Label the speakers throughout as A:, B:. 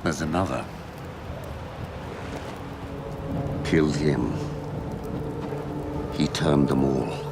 A: There's another. Killed him. He turned them all.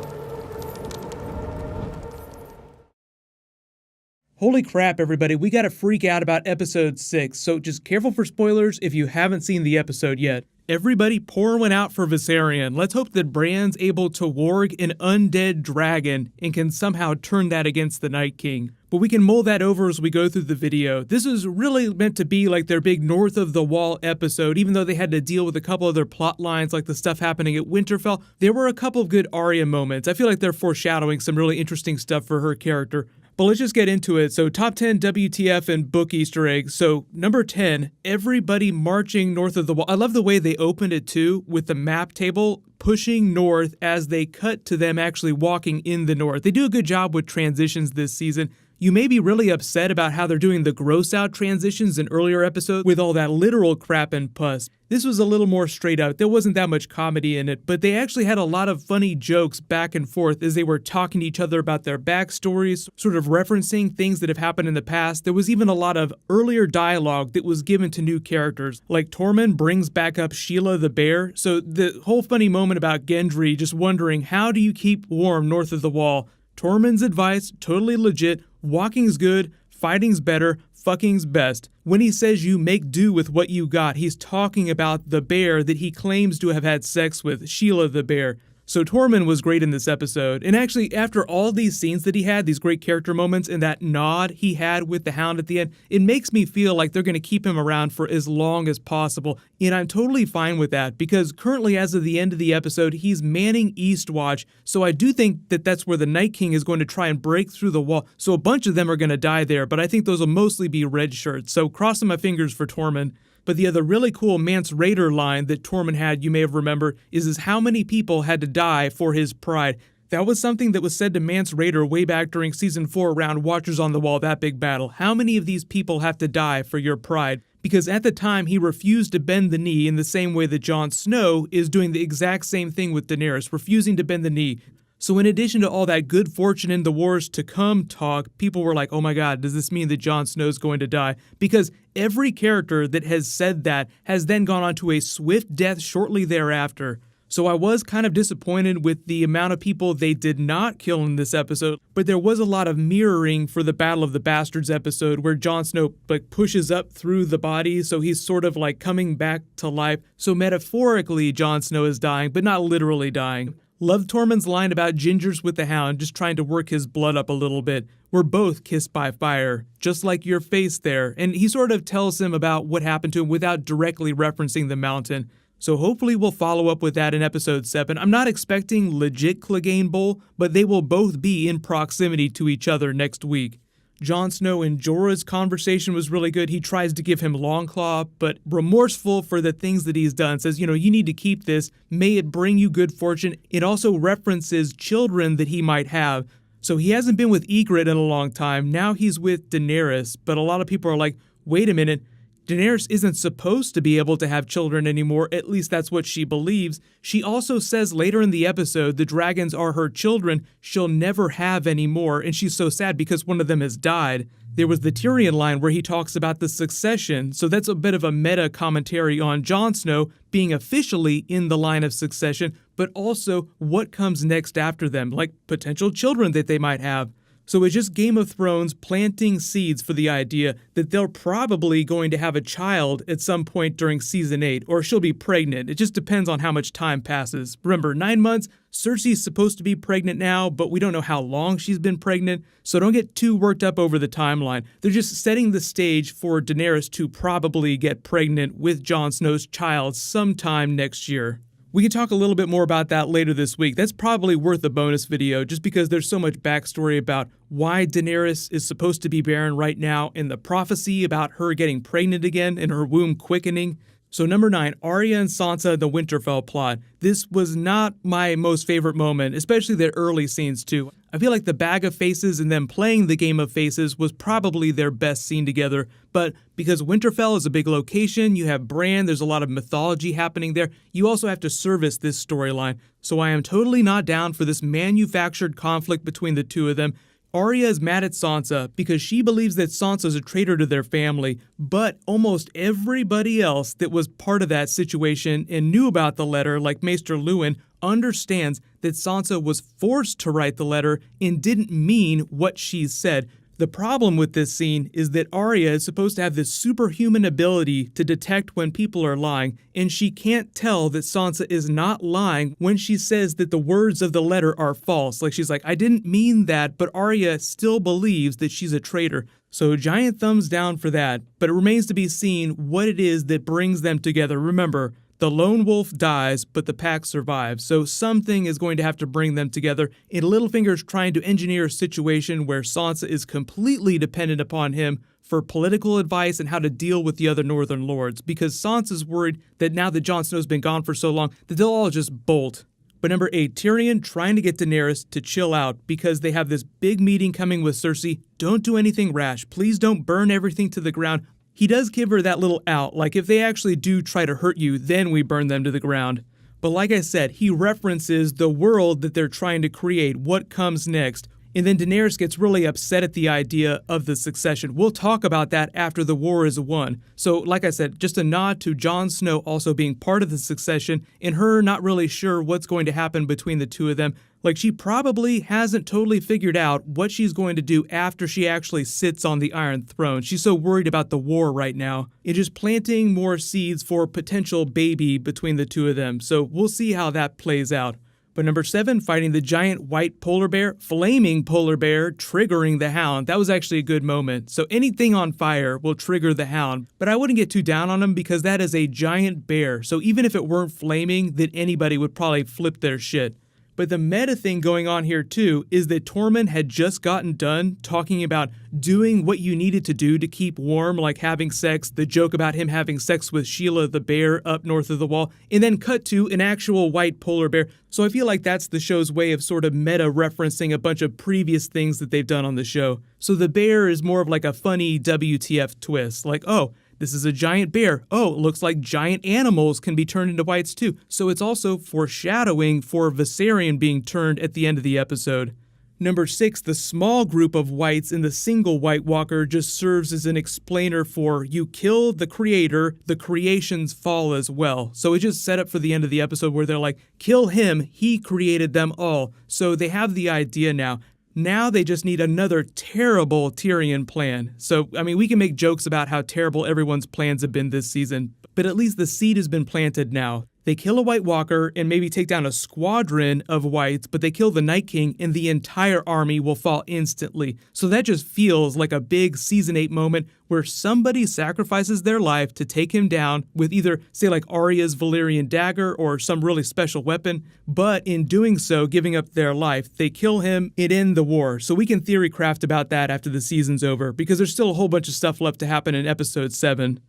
B: Holy crap, everybody, we gotta freak out about episode 6, so just careful for spoilers if you haven't seen the episode yet. Everybody pour one out for Viserion. Let's hope that Bran's able to warg an undead dragon and can somehow turn that against the Night King. But we can mull that over as we go through the video. This is really meant to be like their big North of the Wall episode, even though they had to deal with a couple other plot lines like the stuff happening at Winterfell. There were a couple of good Arya moments. I feel like they're foreshadowing some really interesting stuff for her character. But let's just get into it. So top 10 WTF and book Easter eggs. So number 10, everybody marching north of the wall. I love the way they opened it too with the map table pushing north as they cut to them actually walking in the north. They do a good job with transitions this season. You may be really upset about how they're doing the gross out transitions in earlier episodes with all that literal crap and pus. This was a little more straight out. There wasn't that much comedy in it, but they actually had a lot of funny jokes back and forth as they were talking to each other about their backstories, sort of referencing things that have happened in the past. There was even a lot of earlier dialogue that was given to new characters, like Tormund brings back up Sheila the bear. So the whole funny moment about Gendry just wondering, how do you keep warm north of the wall? Tormund's advice, totally legit. Walking's good, fighting's better, fucking's best. When he says you make do with what you got, he's talking about the bear that he claims to have had sex with, Sheila the bear. So Tormund was great in this episode, and actually after all these scenes that he had, these great character moments and that nod he had with the Hound at the end, it makes me feel like they're going to keep him around for as long as possible, and I'm totally fine with that, because currently as of the end of the episode, he's manning Eastwatch, so I do think that that's where the Night King is going to try and break through the wall, so a bunch of them are going to die there, but I think those will mostly be red shirts, so crossing my fingers for Tormund. But the other really cool Mance Rayder line that Tormund had, you may have remembered, is how many people had to die for his pride. That was something that was said to Mance Rayder way back during Season 4 around Watchers on the Wall, that big battle. How many of these people have to die for your pride? Because at the time, he refused to bend the knee in the same way that Jon Snow is doing the exact same thing with Daenerys, refusing to bend the knee. So in addition to all that good fortune in the wars to come talk, people were like, oh my god, does this mean that Jon Snow's going to die? Because every character that has said that has then gone on to a swift death shortly thereafter. So I was kind of disappointed with the amount of people they did not kill in this episode, but there was a lot of mirroring for the Battle of the Bastards episode where Jon Snow pushes up through the body, so he's sort of coming back to life. So metaphorically, Jon Snow is dying, but not literally dying. Loved Tormund's line about gingers with the Hound, just trying to work his blood up a little bit. We're both kissed by fire, just like your face there. And he sort of tells him about what happened to him without directly referencing the mountain. So hopefully we'll follow up with that in episode 7. I'm not expecting legit Clegane Bowl, but they will both be in proximity to each other next week. Jon Snow and Jorah's conversation was really good. He tries to give him Longclaw, but remorseful for the things that he's done. Says, you need to keep this. May it bring you good fortune. It also references children that he might have. So he hasn't been with Ygritte in a long time. Now he's with Daenerys. But a lot of people are like, wait a minute. Daenerys isn't supposed to be able to have children anymore, at least that's what she believes. She also says later in the episode the dragons are her children she'll never have anymore, and she's so sad because one of them has died. There was the Tyrion line where he talks about the succession, so that's a bit of a meta commentary on Jon Snow being officially in the line of succession, but also what comes next after them, like potential children that they might have. So it's just Game of Thrones planting seeds for the idea that they're probably going to have a child at some point during Season 8, or she'll be pregnant. It just depends on how much time passes. Remember, 9 months, Cersei's supposed to be pregnant now, but we don't know how long she's been pregnant, so don't get too worked up over the timeline. They're just setting the stage for Daenerys to probably get pregnant with Jon Snow's child sometime next year. We can talk a little bit more about that later this week. That's probably worth a bonus video just because there's so much backstory about why Daenerys is supposed to be barren right now and the prophecy about her getting pregnant again and her womb quickening. So number 9, Arya and Sansa, the Winterfell plot. This was not my most favorite moment, especially the early scenes too. I feel like the Bag of Faces and them playing the Game of Faces was probably their best scene together, but because Winterfell is a big location, you have Bran, there's a lot of mythology happening there, you also have to service this storyline. So I am totally not down for this manufactured conflict between the two of them. Arya is mad at Sansa because she believes that Sansa's a traitor to their family, but almost everybody else that was part of that situation and knew about the letter, like Maester Luwin, understands that Sansa was forced to write the letter and didn't mean what she said. The problem with this scene is that Arya is supposed to have this superhuman ability to detect when people are lying, and she can't tell that Sansa is not lying when she says that the words of the letter are false. Like, she's like, I didn't mean that, but Arya still believes that she's a traitor. So giant thumbs down for that, but it remains to be seen what it is that brings them together. Remember, the lone wolf dies, but the pack survives, so something is going to have to bring them together, and Littlefinger's trying to engineer a situation where Sansa is completely dependent upon him for political advice and how to deal with the other Northern Lords, because Sansa's worried that now that Jon Snow's been gone for so long, that they'll all just bolt. But number 8, Tyrion trying to get Daenerys to chill out because they have this big meeting coming with Cersei. Don't do anything rash. Please don't burn everything to the ground. He does give her that little out, like if they actually do try to hurt you, then we burn them to the ground. But like I said, he references the world that they're trying to create, what comes next. And then Daenerys gets really upset at the idea of the succession. We'll talk about that after the war is won. So like I said, just a nod to Jon Snow also being part of the succession and her not really sure what's going to happen between the two of them. Like, she probably hasn't totally figured out what she's going to do after she actually sits on the Iron Throne. She's so worried about the war right now. It's just planting more seeds for potential baby between the two of them. So we'll see how that plays out. But number 7, fighting the giant white polar bear, flaming polar bear, triggering the Hound. That was actually a good moment. So anything on fire will trigger the Hound. But I wouldn't get too down on him because that is a giant bear. So even if it weren't flaming, then anybody would probably flip their shit. But the meta thing going on here too is that Tormund had just gotten done talking about doing what you needed to do to keep warm, like having sex, the joke about him having sex with Sheila the bear up north of the wall, and then cut to an actual white polar bear. So I feel like that's the show's way of sort of meta referencing a bunch of previous things that they've done on the show. So the bear is more of like a funny WTF twist, like, oh, this is a giant bear. Oh, it looks like giant animals can be turned into whites too. So it's also foreshadowing for Viserion being turned at the end of the episode. Number 6, the small group of whites in the single White Walker just serves as an explainer for you kill the creator, the creations fall as well. So it's just set up for the end of the episode where they're like, kill him, he created them all. So they have the idea now. Now they just need another terrible Tyrion plan. So, I mean, we can make jokes about how terrible everyone's plans have been this season, but at least the seed has been planted now. They kill a White Walker and maybe take down a squadron of whites, but they kill the Night King and the entire army will fall instantly. So that just feels like a big Season 8 moment where somebody sacrifices their life to take him down with either, say, like Arya's Valyrian dagger or some really special weapon, but in doing so, giving up their life, they kill him and end the war. So we can theory craft about that after the season's over, because there's still a whole bunch of stuff left to happen in episode 7.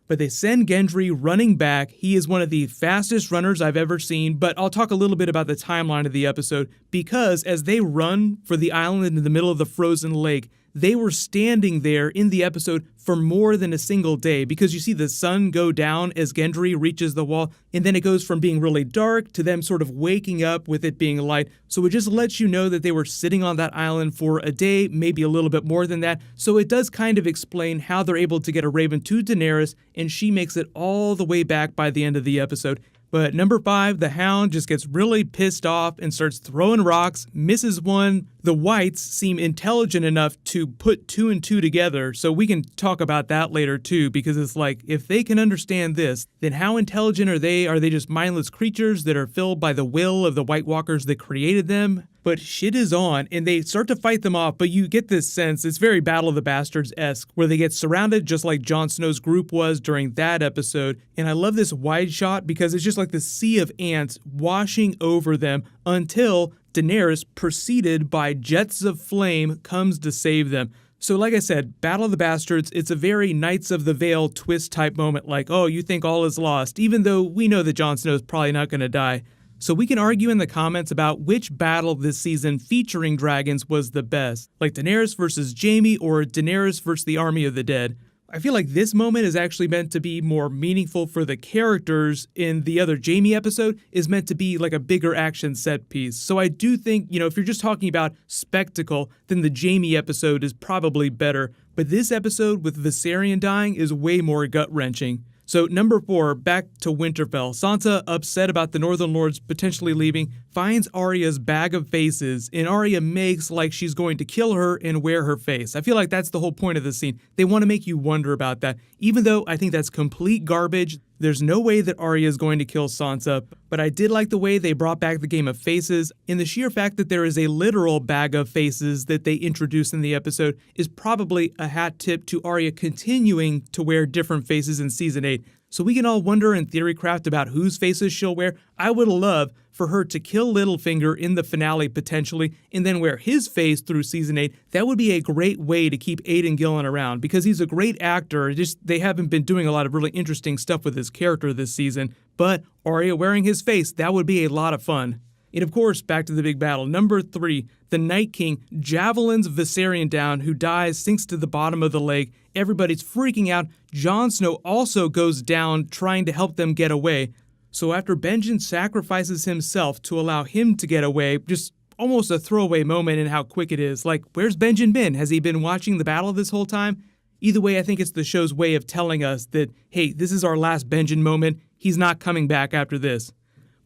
B: But they send Gendry running back. He is one of the fastest runners I've ever seen, but I'll talk a little bit about the timeline of the episode, because as they run for the island in the middle of the frozen lake, they were standing there in the episode for more than a single day, because you see the sun go down as Gendry reaches the wall, and then it goes from being really dark to them sort of waking up with it being light. So it just lets you know that they were sitting on that island for a day, maybe a little bit more than that. So it does kind of explain how they're able to get a raven to Daenerys, and she makes it all the way back by the end of the episode. But number 5, the Hound just gets really pissed off and starts throwing rocks, misses one. The whites seem intelligent enough to put 2 and 2 together, so we can talk about that later too, because it's like, if they can understand this, then how intelligent are they? Are they just mindless creatures that are filled by the will of the White Walkers that created them? But shit is on, and they start to fight them off, but you get this sense, it's very Battle of the Bastards-esque, where they get surrounded just like Jon Snow's group was during that episode. And I love this wide shot because it's just like the sea of ants washing over them until Daenerys, preceded by jets of flame, comes to save them. So like I said, Battle of the Bastards, it's a very Knights of the Vale twist type moment, like, oh, you think all is lost, even though we know that Jon Snow's probably not going to die. So we can argue in the comments about which battle this season featuring dragons was the best, like Daenerys versus Jaime or Daenerys versus the Army of the Dead. I feel like this moment is actually meant to be more meaningful for the characters, in the other Jaime episode is meant to be like a bigger action set piece. So I do think, if you're just talking about spectacle, then the Jaime episode is probably better. But this episode with Viserion dying is way more gut-wrenching. So number 4, back to Winterfell. Sansa, upset about the Northern Lords potentially leaving, finds Arya's bag of faces, and Arya makes like she's going to kill her and wear her face. I feel like that's the whole point of the scene. They want to make you wonder about that. Even though I think that's complete garbage, there's no way that Arya is going to kill Sansa, but I did like the way they brought back the game of faces, and the sheer fact that there is a literal bag of faces that they introduced in the episode is probably a hat tip to Arya continuing to wear different faces in Season 8. So we can all wonder and theorycraft about whose faces she'll wear. I would love for her to kill Littlefinger in the finale potentially, and then wear his face through Season 8. That would be a great way to keep Aidan Gillen around, because he's a great actor. Just they haven't been doing a lot of really interesting stuff with his character this season. But Arya wearing his face, that would be a lot of fun. And of course, back to the big battle. Number 3, the Night King javelins Viserion down, who dies, sinks to the bottom of the lake. Everybody's freaking out. Jon Snow also goes down, trying to help them get away. So after Benjen sacrifices himself to allow him to get away, just almost a throwaway moment in how quick it is. Like, where's Benjen been? Has he been watching the battle this whole time? Either way, I think it's the show's way of telling us that, hey, this is our last Benjen moment. He's not coming back after this.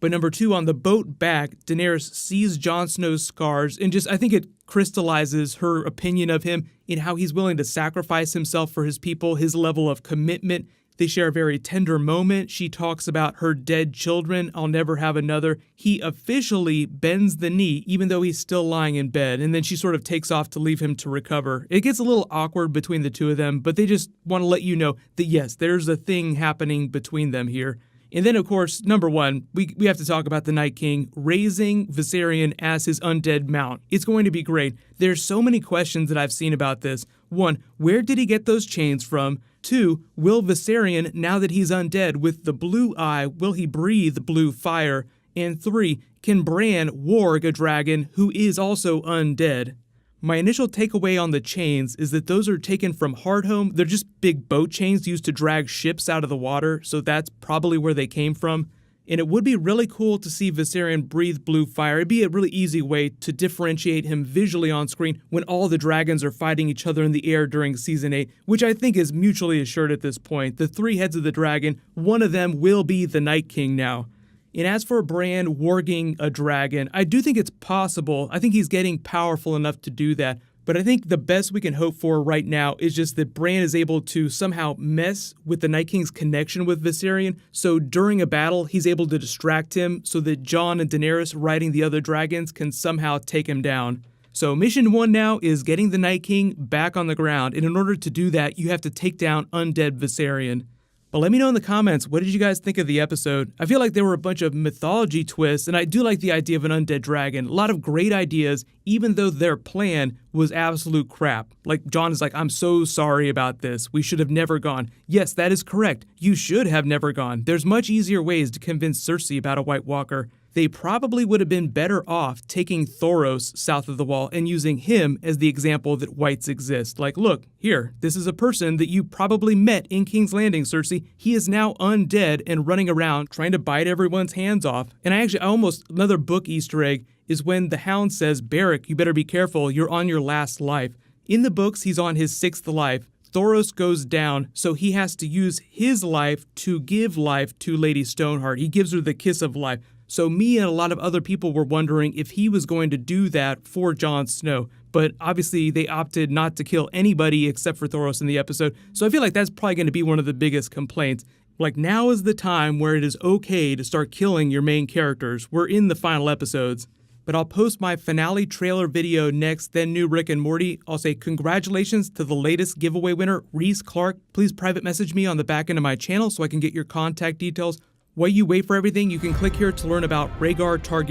B: But number 2, on the boat back, Daenerys sees Jon Snow's scars, and I think it crystallizes her opinion of him in how he's willing to sacrifice himself for his people, his level of commitment. They share a very tender moment. She talks about her dead children. I'll never have another. He officially bends the knee, even though he's still lying in bed, and then she sort of takes off to leave him to recover. It gets a little awkward between the two of them, but they just want to let you know that yes, there's a thing happening between them here. And then, of course, number 1, we have to talk about the Night King raising Viserion as his undead mount. It's going to be great. There's so many questions that I've seen about this. 1, where did he get those chains from? 2, will Viserion, now that he's undead with the blue eye, will he breathe blue fire? And 3, can Bran warg a dragon who is also undead? My initial takeaway on the chains is that those are taken from Hardhome. They're just big boat chains used to drag ships out of the water, so that's probably where they came from. And it would be really cool to see Viserion breathe blue fire. It'd be a really easy way to differentiate him visually on screen when all the dragons are fighting each other in the air during Season 8, which I think is mutually assured at this point. The 3 heads of the dragon, one of them will be the Night King now. And as for Bran warging a dragon, I do think it's possible. I think he's getting powerful enough to do that. But I think the best we can hope for right now is just that Bran is able to somehow mess with the Night King's connection with Viserion. So during a battle, he's able to distract him so that Jon and Daenerys riding the other dragons can somehow take him down. So mission 1 now is getting the Night King back on the ground. And in order to do that, you have to take down undead Viserion. But let me know in the comments, what did you guys think of the episode? I feel like there were a bunch of mythology twists, and I do like the idea of an undead dragon. A lot of great ideas, even though their plan was absolute crap. Like, Jon is like, I'm so sorry about this. We should have never gone. Yes, that is correct. You should have never gone. There's much easier ways to convince Cersei about a White Walker. They probably would have been better off taking Thoros south of the wall and using him as the example that whites exist. Like, look, here, this is a person that you probably met in King's Landing, Cersei. He is now undead and running around trying to bite everyone's hands off. And another book Easter egg is when the Hound says, Beric, you better be careful, you're on your last life. In the books, he's on his 6th life. Thoros goes down, so he has to use his life to give life to Lady Stoneheart. He gives her the kiss of life. So me and a lot of other people were wondering if he was going to do that for Jon Snow. But obviously they opted not to kill anybody except for Thoros in the episode. So I feel like that's probably going to be one of the biggest complaints. Like, now is the time where it is okay to start killing your main characters. We're in the final episodes. But I'll post my finale trailer video next, then new Rick and Morty. I'll say congratulations to the latest giveaway winner, Reese Clark. Please private message me on the back end of my channel so I can get your contact details. While you wait for everything, you can click here to learn about Rhaegar Targaryen.